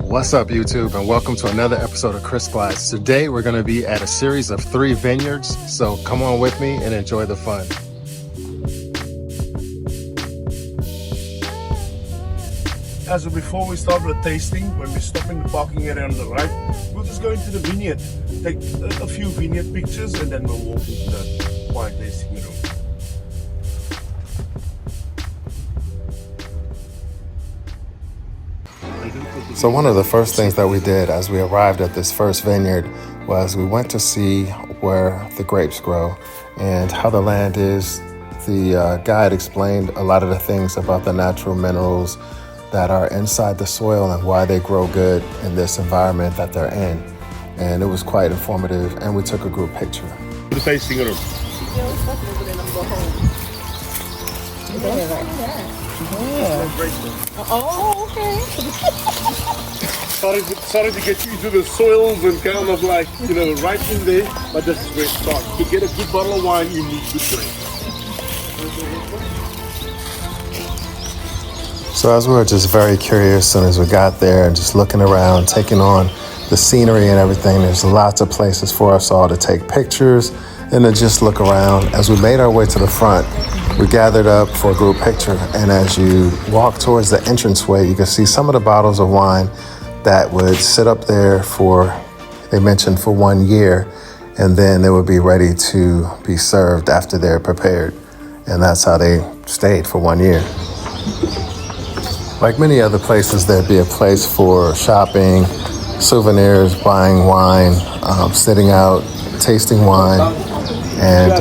What's up, YouTube, and welcome to another episode of Chris Glides. Today we're going to be at a series of 3 vineyards, so come on with me and enjoy the fun. So before we start with tasting, when we stop in the parking area on the right, we'll just go into the vineyard, take a few vineyard pictures, and then we'll walk into the wine tasting room. So one of the first things that we did as we arrived at this first vineyard was we went to see where the grapes grow and how the land is. The guide explained a lot of the things about the natural minerals that are inside the soil and why they grow good in this environment that they're in. And it was quite informative, and we took a group picture. The tasting room. Oh, okay. Sorry to get you into the soils and kind of like, right in there, but this is where it starts. To get a good bottle of wine, you need good grapes. So as we were just very curious, as soon as we got there and just looking around, taking on the scenery and everything, there's lots of places for us all to take pictures and to just look around. As we made our way to the front, we gathered up for a group picture, and as you walk towards the entranceway, you can see some of the bottles of wine that would sit up there they mentioned for 1 year, and then they would be ready to be served after they're prepared. And that's how they stayed for 1 year. Like many other places, there'd be a place for shopping, souvenirs, buying wine, sitting out, tasting wine, and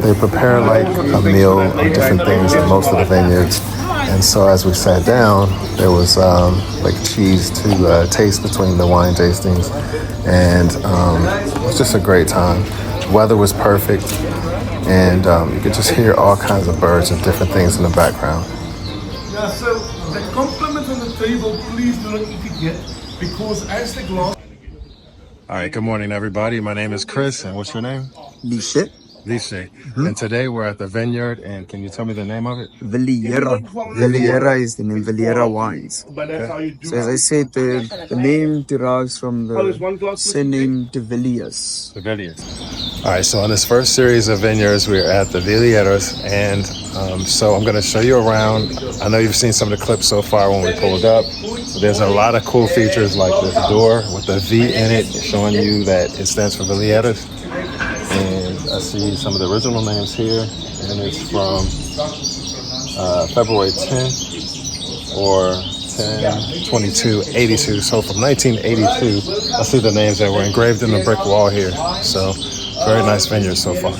they prepare like a meal of different things in most of the vineyards. And so as we sat down, there was like cheese to taste between the wine tastings, and it was just a great time. The weather was perfect, and you could just hear all kinds of birds and different things in the background. Yeah, so the compliment on the table, please do not eat it yet, because as the glass... All right, good morning, everybody. My name is Chris, and what's your name? Lishe. Lishe. And today we're at the vineyard, and can you tell me the name of it? Villiera. Villiera is the name, Villiera wines. Okay. So as I said, the name derives from the surname de Villiers. The Villiers. All right, so on this first series of vineyards, we're at the Villiers, and so I'm going to show you around. I know you've seen some of the clips so far when we pulled up. There's a lot of cool features like this door with the V in it, showing you that it stands for Villiers. And I see some of the original names here, and it's from February 10th or 10/22/82. So from 1982, I see the names that were engraved in the brick wall here. So very nice vineyard so far.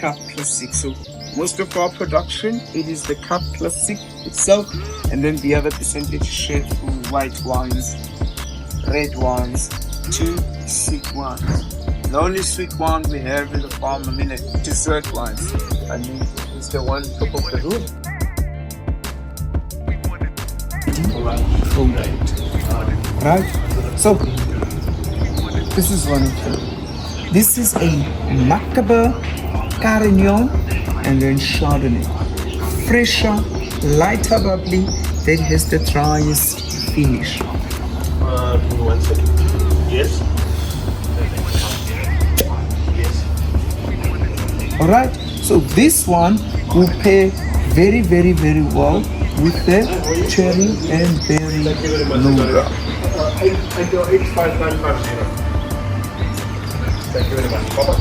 Cap Classic. So most of our production, it is the Cap Classic itself, and then we have a percentage share for white wines, red wines, 2 sweet wines. The only sweet wine we have in the farm, dessert wines. I mean, it's the one top of the room. Right? So, this is one of them. This is a Macabre, Carignan, and then Chardonnay. Fresher, lighter bubbly, then has the driest finish. 1 second. Yes. Alright, so this one will pair very, very, very well with the cherry and berry nougat. 85950. Thank you very much. Bye-bye.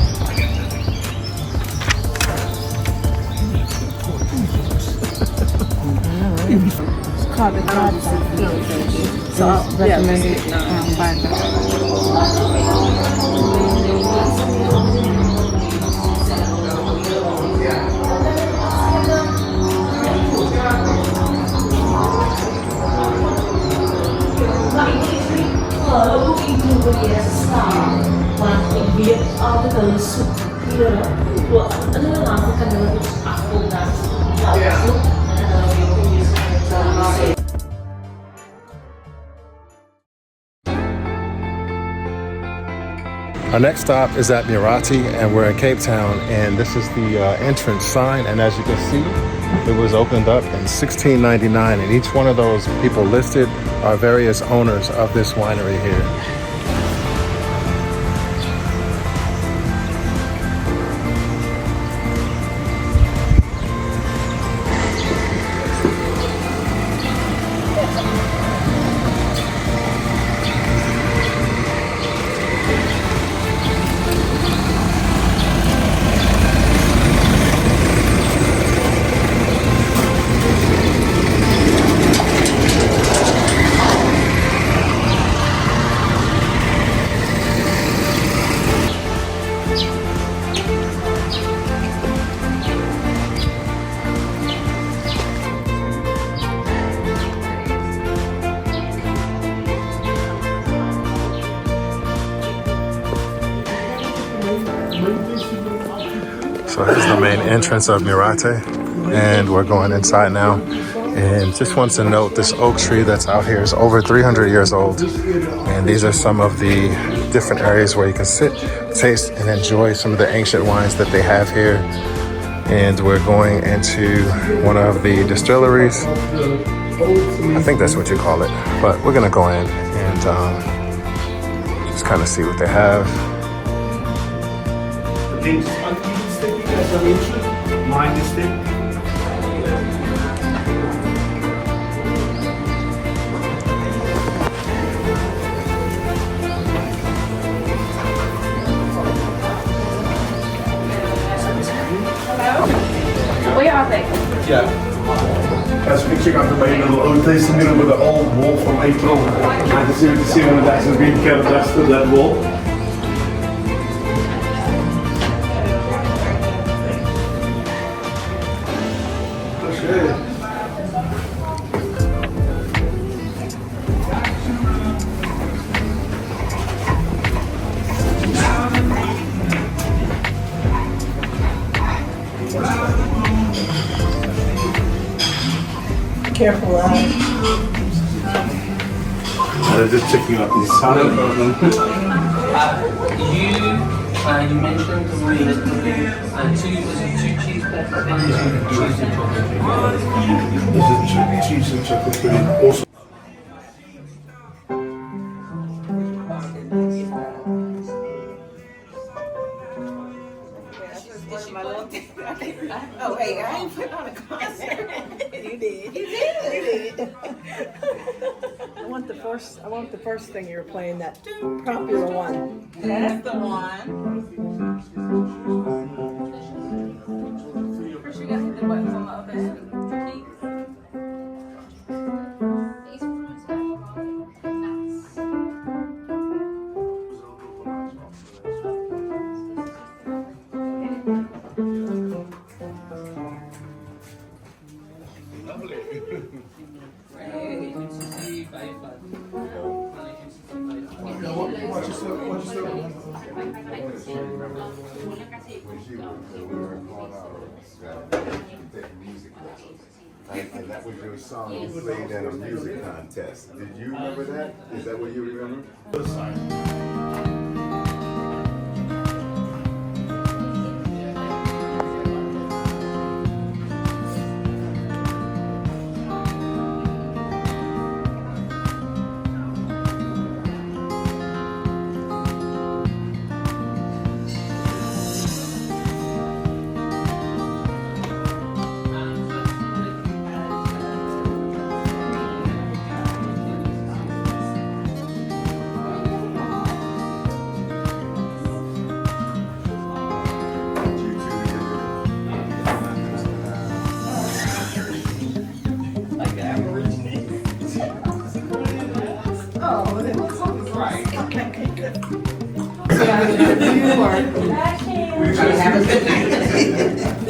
So I'll recommend it by the Our next stop is at Muratie, and we're in Cape Town, and this is the entrance sign. And as you can see, It was opened up in 1699, and each one of those people listed are various owners of this winery here. So here's the main entrance of Muratie, and we're going inside now. And just wants to note, this oak tree that's out here is over 300 years old. And these are some of the different areas where you can sit, taste, and enjoy some of the ancient wines that they have here. And we're going into one of the distilleries. I think that's what you call it. But we're gonna go in and just kind of see what they have. As I mentioned, mine is thick. Where are they? Yeah. As we check out the main little old tasting room with the old wall from April 1977, that has been kept dusted, that wall. Careful, They're just checking out the sound. You mentioned two cheese pepper cheese and chocolate. This is cheese and chocolate pudding. Also. Oh, hey, I ain't putting on a concert. You did. You did. I want the first thing you were playing, that popular one. That's the one. First, you got to hit the buttons on the up end. And that was your song you played at a music contest. Did you remember that? Is that what you remember?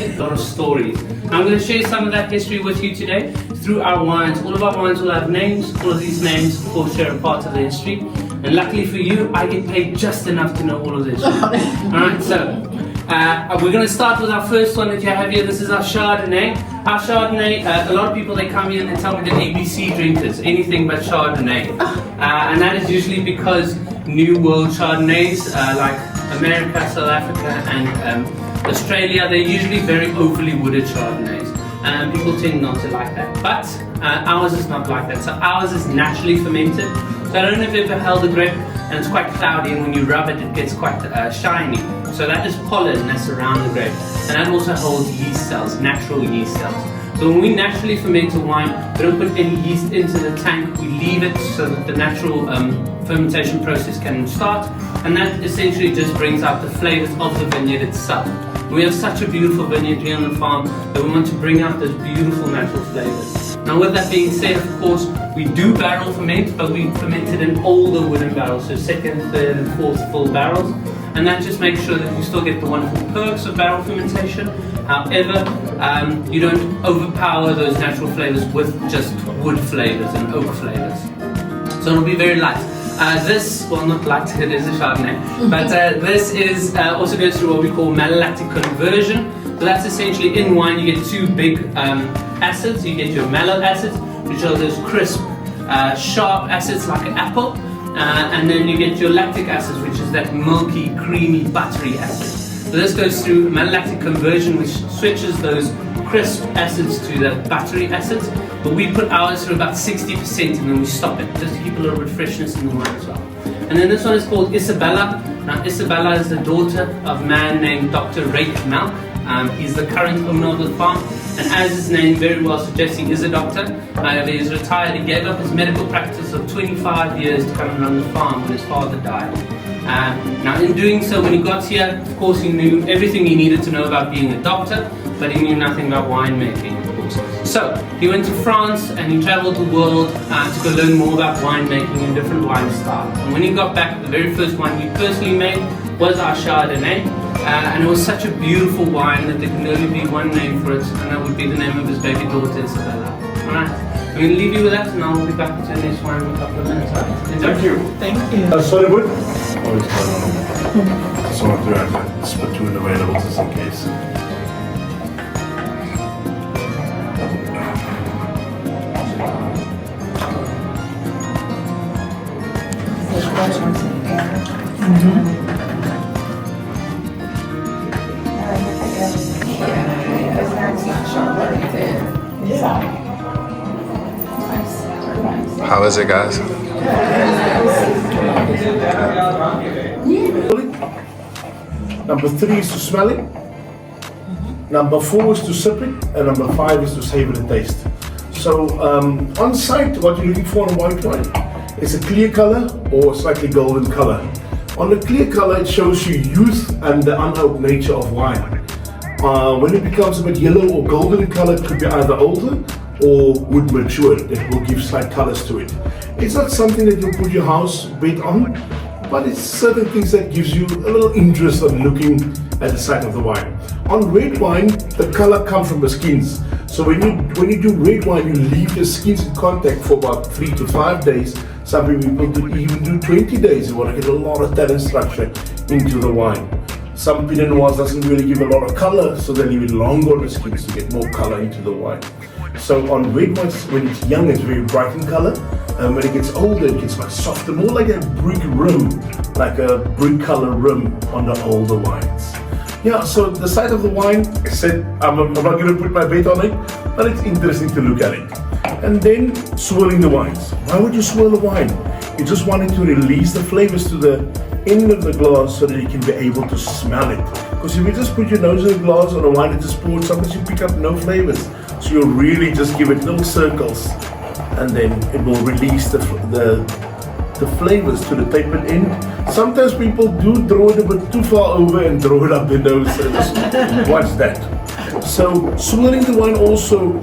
A lot of stories. I'm going to share some of that history with you today through our wines. All of our wines will have names. All of these names, of course, share a part of the history. And luckily for you, I get paid just enough to know all of this. Alright, so we're going to start with our first one that you have here. This is our Chardonnay. Our Chardonnay, a lot of people, they come here and they tell me they're ABC drinkers, anything but Chardonnay. And that is usually because New World Chardonnays, like America, South Africa, and Australia, they're usually very overly wooded Chardonnays. People tend not to like that, but ours is not like that. So ours is naturally fermented. So I don't know if you've ever held a grape and it's quite cloudy, and when you rub it, it gets quite shiny. So that is pollen that's around the grape, and that also holds yeast cells, natural yeast cells. So when we naturally ferment a wine, we don't put any yeast into the tank, we leave it so that the natural fermentation process can start, and that essentially just brings out the flavors of the vineyard itself. We have such a beautiful vineyard here on the farm that we want to bring out those beautiful natural flavors. Now with that being said, of course, we do barrel ferment, but we ferment it in older wooden barrels, so second, third and fourth full barrels. And that just makes sure that you still get the wonderful perks of barrel fermentation. However, you don't overpower those natural flavors with just wood flavors and oak flavors. So it'll be very light. Not light, it is a Chardonnay, but this is also goes through what we call malolactic conversion. So that's essentially in wine you get two big acids. You get your mallow acids, which are those crisp, sharp acids like an apple. And then you get your lactic acid, which is that milky, creamy, buttery acid. So this goes through malolactic conversion, which switches those crisp acids to the buttery acids. But we put ours through about 60% and then we stop it, just to keep a little bit of freshness in the wine as well. And then this one is called Isabella. Now Isabella is the daughter of a man named Dr. Rake Malk. He's the current owner of the farm, and as his name very well suggests, he is a doctor. However, he's retired. He gave up his medical practice of 25 years to come and run the farm when his father died. Now in doing so, when he got here, of course he knew everything he needed to know about being a doctor, but he knew nothing about winemaking, of course. So he went to France and he traveled the world to go learn more about winemaking and different wine styles. And when he got back, the very first wine we personally made was our Chardonnay. And it was such a beautiful wine that there can only be one name for it, and that would be the name of his baby daughter, Isabella. Alright, I'm going to leave you with that, and I'll be back to the next wine in a couple of minutes. Thank you. Thank you. Sorry, wood? Always just wanted to have a spittoon available just in case. How is it, guys? Number 3 is to smell it. Number 4 is to sip it, and number 5 is to savor the taste. So on site, what you're looking for in white wine is a clear color or slightly golden color. On the clear color, it shows you youth and the unoaked nature of wine. When it becomes a bit yellow or golden in color, it could be either older or wood matured. It will give slight colors to it. It's not something that you put your house bed on, but it's certain things that gives you a little interest on looking at the side of the wine. On red wine, the color comes from the skins. So when you do red wine, you leave the skins in contact for about 3 to 5 days. Some people even do 20 days. You want to get a lot of tannin structure into the wine. Some Pinot Noirs doesn't really give a lot of color, so they leave it longer on the skins to get more color into the wine. So on red wines, when it's young, it's very bright in color. When it gets older, it gets much softer, more like a brick rim, like a brick color rim on the older wines. Yeah, so the side of the wine, I said I'm not going to put my bet on it, but it's interesting to look at it. And then swirling the wines. Why would you swirl the wine? You just wanted to release the flavors to the end of the glass so that you can be able to smell it. Because if you just put your nose in the glass on a wine that just poured, sometimes you pick up no flavors. So you'll really just give it little circles, and then it will release the flavors to the tapered end. Sometimes people do draw it a bit too far over and draw it up their nose, and just watch that. So swirling the wine also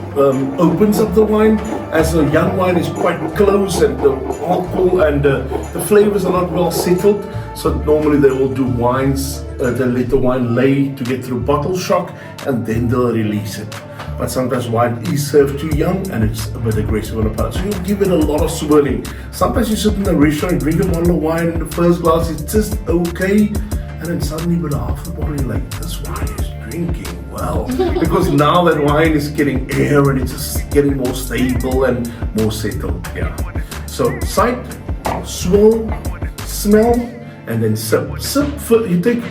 opens up the wine, as a young wine is quite close and the alcohol and the flavors are not well settled. So normally they will do wines, they let the wine lay to get through bottle shock, and then they'll release it. But sometimes wine is served too young and it's a bit aggressive on the palate. So you give it a lot of swirling. Sometimes you sit in a restaurant and drink a bottle of wine and the first glass is just okay, and then suddenly with half the bottle you're like, this wine is drinking well. Because now that wine is getting air and it's just getting more stable and more settled. Yeah. So sight, swirl, smell, and then sip. Sip, you take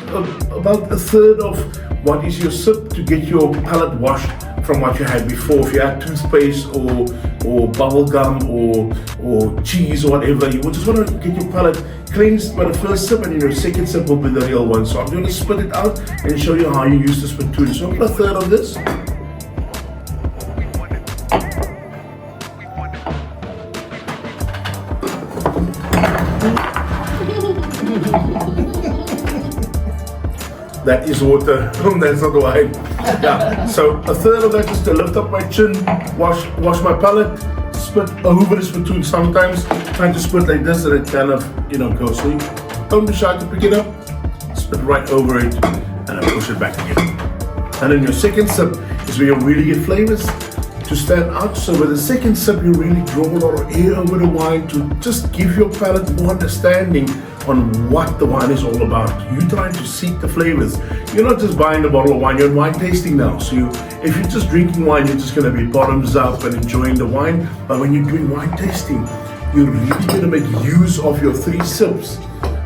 about a third of what is your sip to get your palate washed from what you had before. If you had toothpaste or bubble gum or cheese or whatever, you would just want to get your palate cleansed by the first sip, and your second sip will be the real one. So I'm going to spit it out and show you how you use the spittoon. So I'll put a third of this. That is water, that's not wine. Yeah, so a third of that is to lift up my chin, wash my palate, spit over the spittoon sometimes, trying to spit like this and it kind of, goes. So you don't be shy to pick it up, spit right over it, and then push it back again. And then your second sip is where you really get flavors to stand out. So with the second sip, you really draw a lot of air over the wine to just give your palate more understanding on what the wine is all about. You're trying to seek the flavors. You're not just buying a bottle of wine, you're wine tasting now. So if you're just drinking wine, you're just gonna be bottoms up and enjoying the wine. But when you're doing wine tasting, you're really gonna make use of your 3 sips.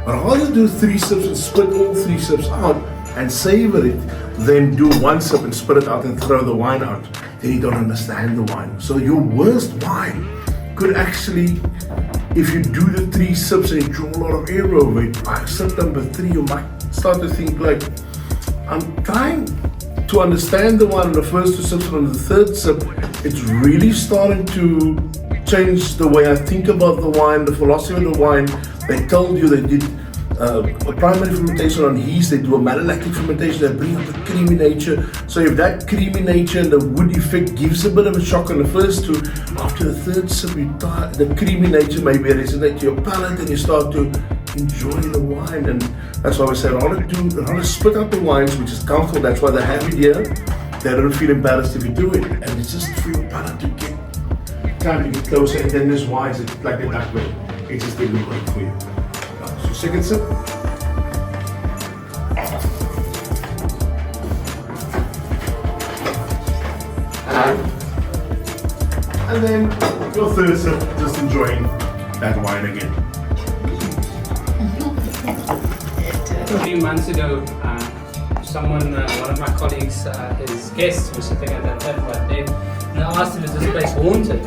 But all you do 3 sips and spit all 3 sips out and savor it, then do 1 sip and spit it out and throw the wine out. Then you don't understand the wine. So your worst wine could actually, if you do the 3 sips and you draw a lot of air over it, by sip number 3 you might start to think like, I'm trying to understand the wine on the first 2 sips, and on the 3rd sip it's really starting to change the way I think about the wine, the philosophy of the wine. They told you they did a primary fermentation on yeast, they do a malolactic fermentation, they bring up the creamy nature. So if that creamy nature and the wood effect gives a bit of a shock on the first 2, after the 3rd sip, the creamy nature maybe resonate to your palate and you start to enjoy the wine. And that's why we say, rather spit out the wines, which is comfortable. That's why they have it here. They don't feel embarrassed if you do it. And it's just for your palate to get time to get closer. And then there's wines that, like the duck way, it's just a little work for you. So second sip. And then your 3rd sip, just enjoying that wine again. A few months ago, one of my colleagues, his guests were sitting at that table right there, and I asked him, is this place haunted?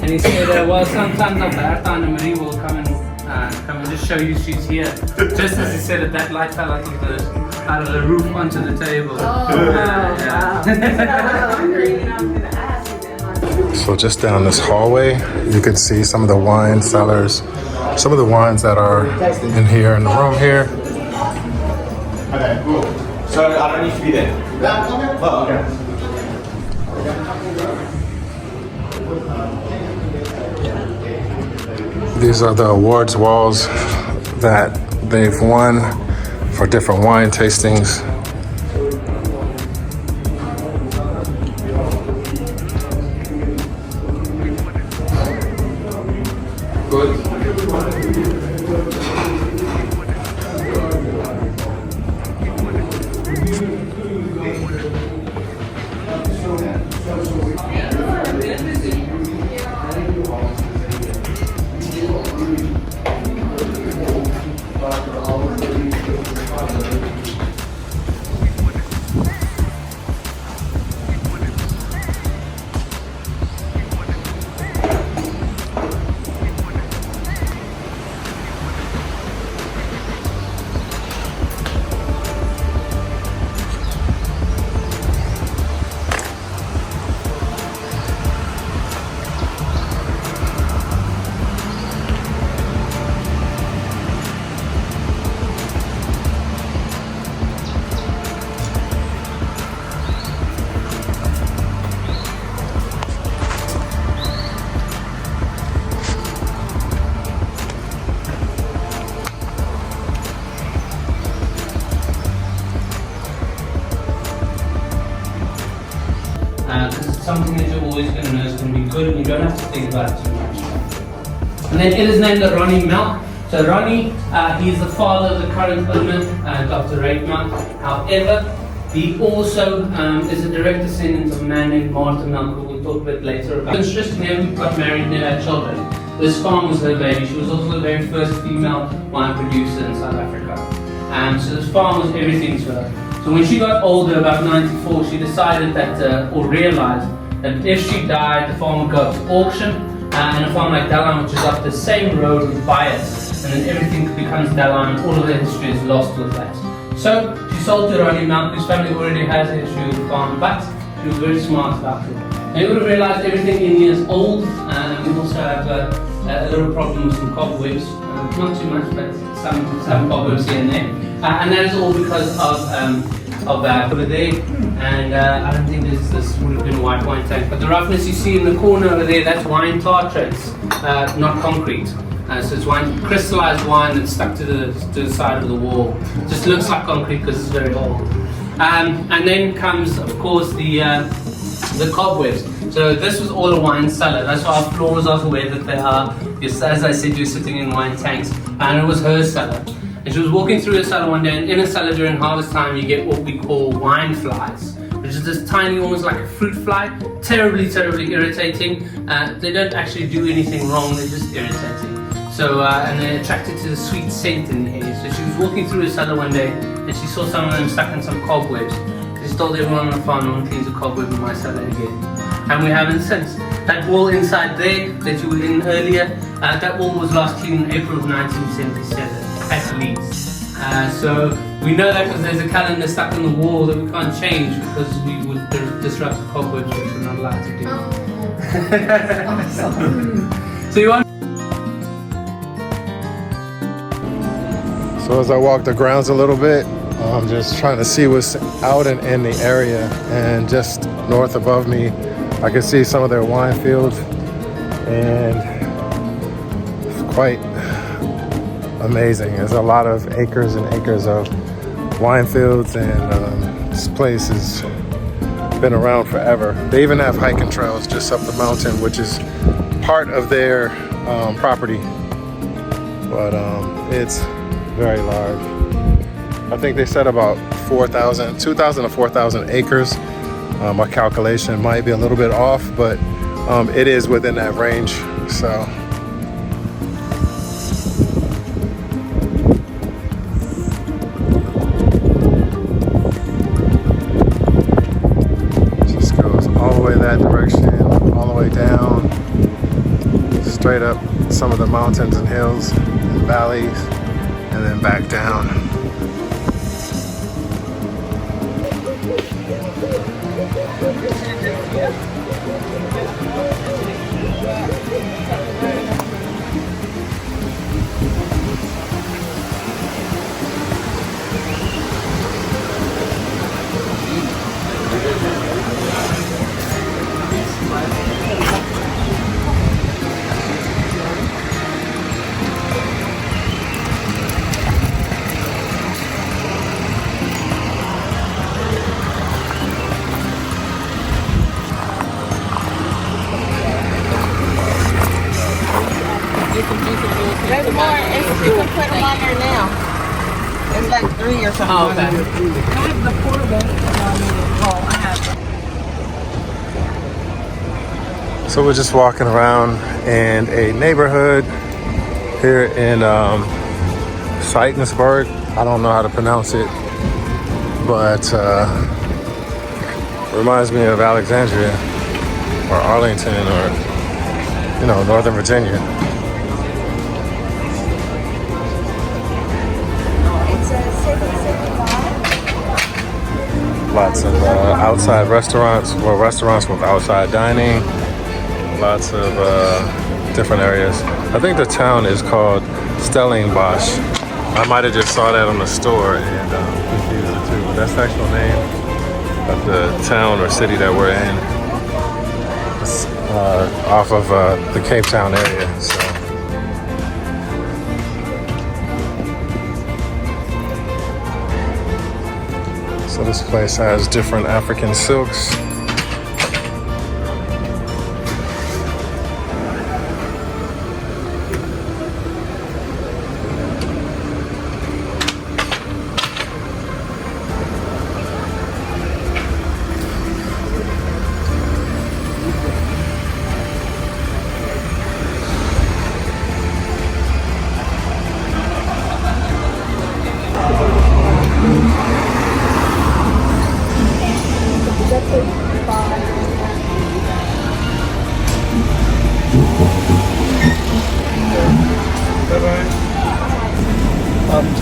And he said, well, sometimes Alberta and Marie will come and just show you she's here. Just as he said it, that light fell out of the roof onto the table. So just down this hallway, you can see some of the wine cellars, some of the wines that are in here in the room here. Okay, cool. So I don't need to be there. Yeah, okay. Oh, okay. These are the awards walls that they've won for different wine tastings. Because it's something that you're always going to know is going to be good and you don't have to think about it too much. And then it is named the Ronnie Milk. So Ronnie, he's the father of the current owner, Dr. Ray Milk. However, he also is a direct descendant of a man named Martin Milk, who we'll talk a bit later about. Interestingly, never got married, never had children. This farm was her baby. She was also the very first female wine producer in South Africa. So this farm was everything to her. So when she got older, about 94, she decided that, or realized that if she died, the farm would go up to auction, and a farm like Dalline, which is up the same road, would buy it, and then everything becomes Dalline, and all of the history is lost with that. So she sold to Ronnie Mount, whose family already has a history with the farm, but she was very smart about it. And you would have realized everything in here is old, and we also have a little problem with some cobwebs. Not too much, but some cobwebs here and there. And that is all because of that over there. And I don't think this would have been a white wine tank. But the roughness you see in the corner over there, that's wine tartrates, not concrete. So it's wine, crystallized wine that's stuck to the side of the wall. It just looks like concrete because it's very old. And then comes, of course, the cobwebs. So this was all a wine cellar. That's why our floors are the way that they are. As I said, you're sitting in wine tanks. And it was her cellar. And she was walking through a cellar one day, and in a cellar during harvest time, you get what we call wine flies, which is this tiny, almost like a fruit fly. Terribly, terribly irritating. They don't actually do anything wrong, they're just irritating. So, and they're attracted to the sweet scent in the air. So she was walking through a cellar one day, and she saw some of them stuck in some cobwebs. She told everyone on the farm, no one cleans a cobweb in my cellar again. And we haven't since. That wall inside there that you were in earlier, that wall was last cleaned in April of 1977, at least. So we know that because there's a calendar stuck on the wall that we can't change because we would disrupt the cobwebs, which we're not allowed to do. So you want. So as I walk the grounds a little bit, I'm just trying to see what's out and in the area, and just north above me I can see some of their wine fields, and it's quite amazing. There's a lot of acres and acres of wine fields, and this place has been around forever. They even have hiking trails just up the mountain, which is part of their property, but it's very large. I think they said about 2,000 to 4,000 acres. My calculation might be a little bit off, but it is within that range. So just goes all the way that direction, all the way down, straight up some of the mountains and hills and valleys, and then back down. There's more. You can put them on there now. There's like 3 or something. Oh, okay. I have the portable. Well, I have. So we're just walking around in a neighborhood here in Seitensburg. I don't know how to pronounce it, but reminds me of Alexandria or Arlington or, you know, Northern Virginia. Lots of outside restaurants, well, restaurants with outside dining, lots of different areas. I think the town is called Stellenbosch. I might have just saw that on the store and confused it too, but that's the actual name of the town or city that we're in. It's off of the Cape Town area. So this place has different African silks.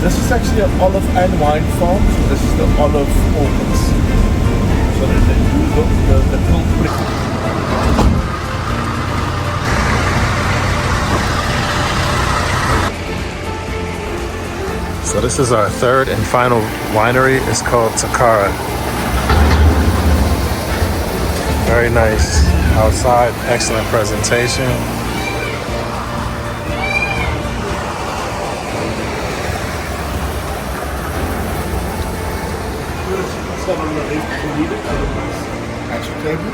This is actually an olive and wine farm. So this is the olive orchards. So that they do the cool. So this is our third and final winery. It's called Takara. Very nice outside, excellent presentation. At your table.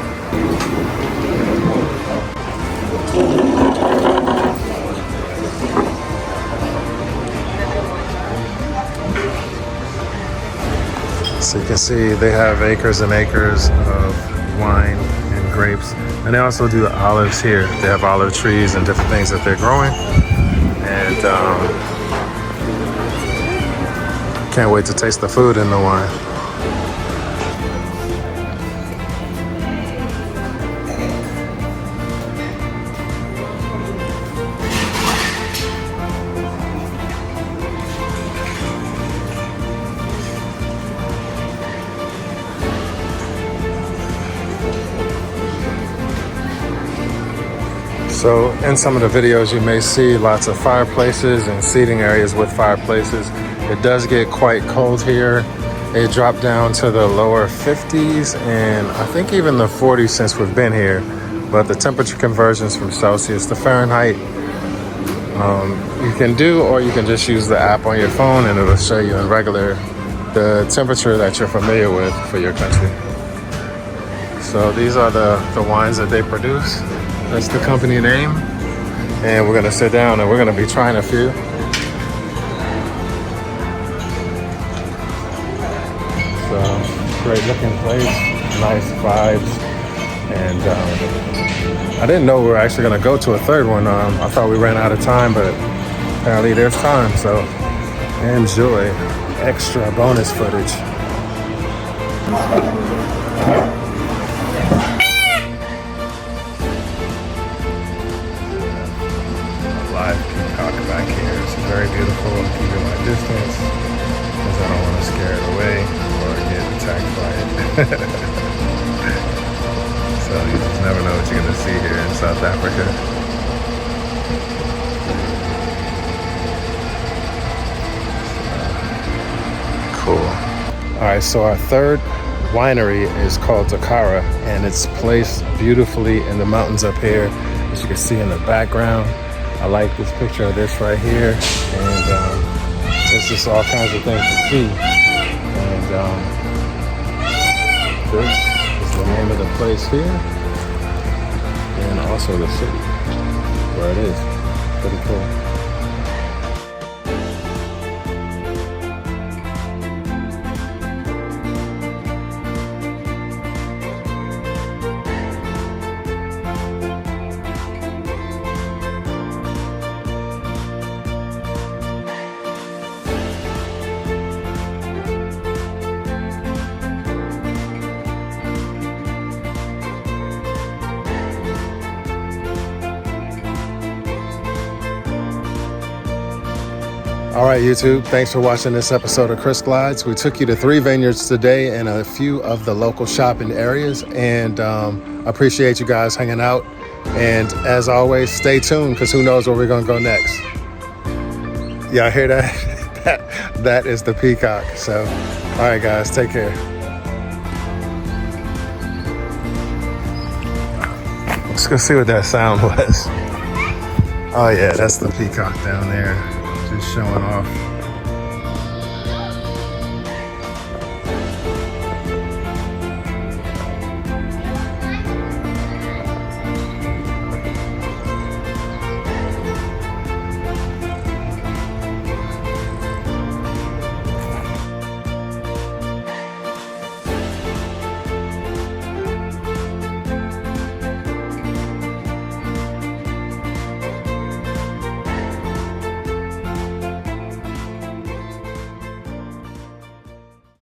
So you can see they have acres and acres of wine and grapes. And they also do the olives here. They have olive trees and different things that they're growing. And can't wait to taste the food and the wine. So in some of the videos you may see lots of fireplaces and seating areas with fireplaces. It does get quite cold here. It dropped down to the lower 50s and I think even the 40s since we've been here. But the temperature conversions from Celsius to Fahrenheit you can do, or you can just use the app on your phone and it'll show you in regular the temperature that you're familiar with for your country. So these are the wines that they produce. That's the company name. And we're gonna sit down and we're gonna be trying a few. So, great looking place, nice vibes. And I didn't know we were actually gonna go to a third one. I thought we ran out of time, but apparently there's time. So enjoy extra bonus footage. Back here. It's very beautiful. I'm keeping my distance because I don't want to scare it away or get attacked by it. So you just never know what you're going to see here in South Africa. Cool. All right, so our third winery is called Takara and it's placed beautifully in the mountains up here, as you can see in the background. I like this picture of this right here, and it's just all kinds of things to see. And this is the name of the place here, and also the city where it is. Pretty cool. All right, YouTube, thanks for watching this episode of Chris Glides. We took you to 3 vineyards today and a few of the local shopping areas, and appreciate you guys hanging out. And as always, stay tuned because who knows where we're gonna go next. Y'all hear that? that is the peacock. So, all right, guys, take care. Let's go see what that sound was. Oh yeah, that's the peacock down there. Just showing off.